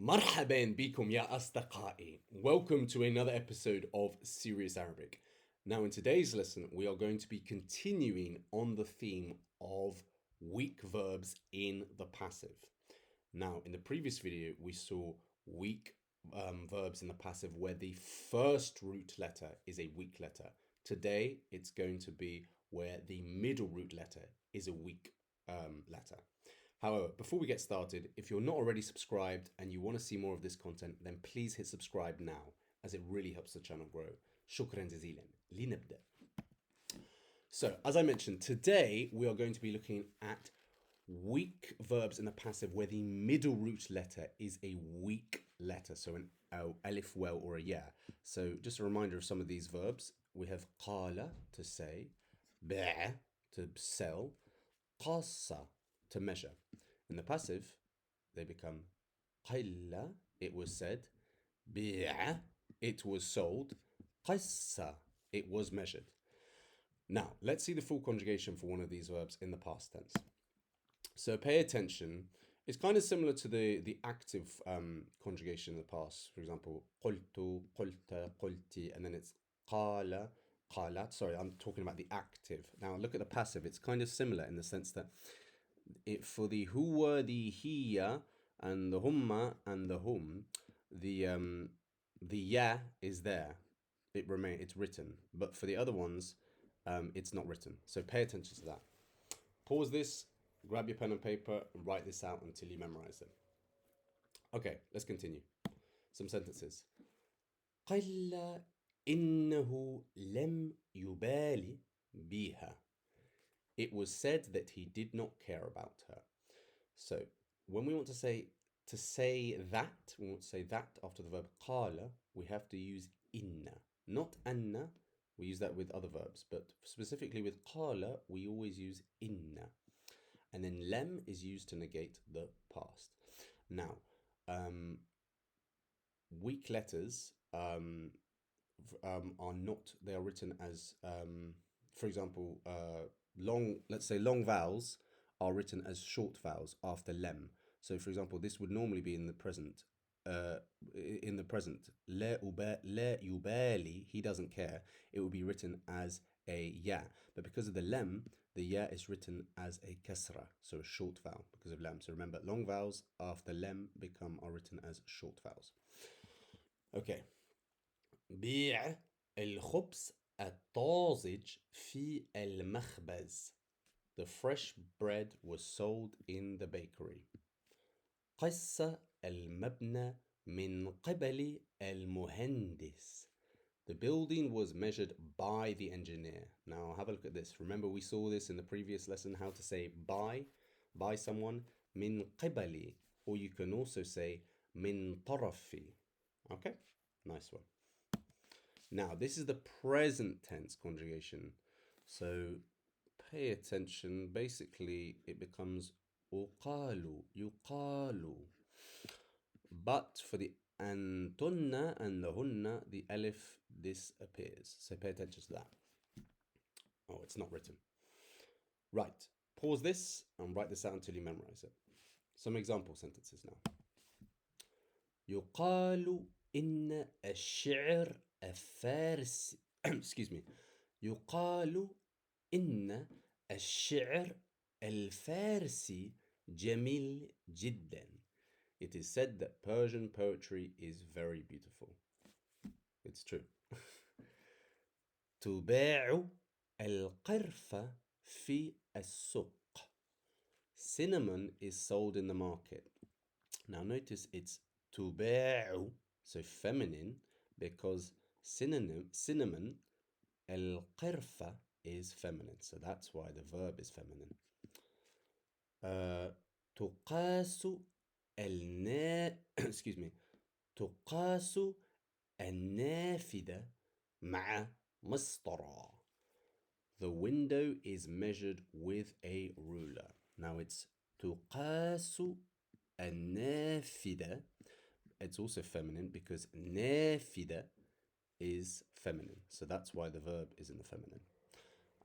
مرحبا بكم يا أصدقائي. Welcome to another episode of Serious Arabic. Now in today's lesson we are going to be continuing on the theme of weak verbs in the passive. Now in the previous video we saw weak verbs in the passive where the first root letter is a weak letter. Today it's going to be where the middle root letter is a weak letter. However, before we get started, if you're not already subscribed and you want to see more of this content, then please hit subscribe now, as it really helps the channel grow. شكرا جزيلا. لنبدأ. So, as I mentioned, today we are going to be looking at weak verbs in the passive where the middle root letter is a weak letter, so an alif, well, or a ya. So, just a reminder of some of these verbs. We have qala, to say, ba' to sell, qassa, to measure. In the passive, they become qilla, it was said, bi'a, it was sold, qassa, it was measured. Now, let's see the full conjugation for one of these verbs in the past tense. So pay attention. It's kind of similar to the active conjugation in the past. For example, qultu, qulta, qulti, and then it's qala, qalat. Sorry, I'm talking about the active. Now look at the passive. It's kind of similar in the sense that for the huwa, the hiya, and the humma and the hum, the ya is there. It's written. But for the other ones, it's not written. So pay attention to that. Pause this, grab your pen and paper, and write this out until you memorize it. Okay, let's continue. Some sentences. قل إنه لم يبالي بها. It was said that he did not care about her. So when we want to say that, we want to say that after the verb qala, we have to use inna, not anna. We use that with other verbs, but specifically with qala, we always use inna. And then lam is used to negate the past. Now, weak letters are not, they are written as, for example, let's say long vowels are written as short vowels after lem. So for example, this would normally be in the present. La yubali, he doesn't care. It would be written as a ya. But because of the lem, the ya is written as a kasra, so a short vowel because of lem. So remember, long vowels after lem are written as short vowels. Okay. بيع الخبز الطازج في المخبز. The fresh bread was sold in the bakery. قص المبنى من قبل المهندس. The building was measured by the engineer. Now have a look at this. Remember we saw this in the previous lesson, how to say by someone, من قبل, or you can also say من طرفي. Okay, nice one. Now this is the present tense conjugation. So pay attention. Basically it becomes uqalu, yuqalu. But for the antunna and the hunna, the alif disappears. So pay attention to that. Oh, it's not written. Right. Pause this and write this out until you memorize it. Some example sentences now. يقال إن الشعر الفارسي excuse me. يقال إن الشعر الفارسي جميل جدا. It is said that Persian poetry is very beautiful. It's true. تباع القرفة في السوق. Cinnamon is sold in the market. Now notice it's تباع, so feminine, because cinnamon, القرفة is feminine. So that's why the verb is feminine. تقاس excuse me. تقاس النافذة مع مسطرة. The window is measured with a ruler. Now it's تقاس النافذة. It's also feminine because نافذة is feminine. So that's why the verb is in the feminine.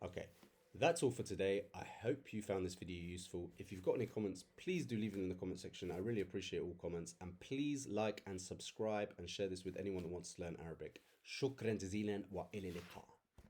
Okay. That's all for today. I hope you found this video useful. If you've got any comments, please do leave them in the comment section. I really appreciate all comments. And please like and subscribe and share this with anyone who wants to learn Arabic. شكرا جزيلا وإلى اللقاء.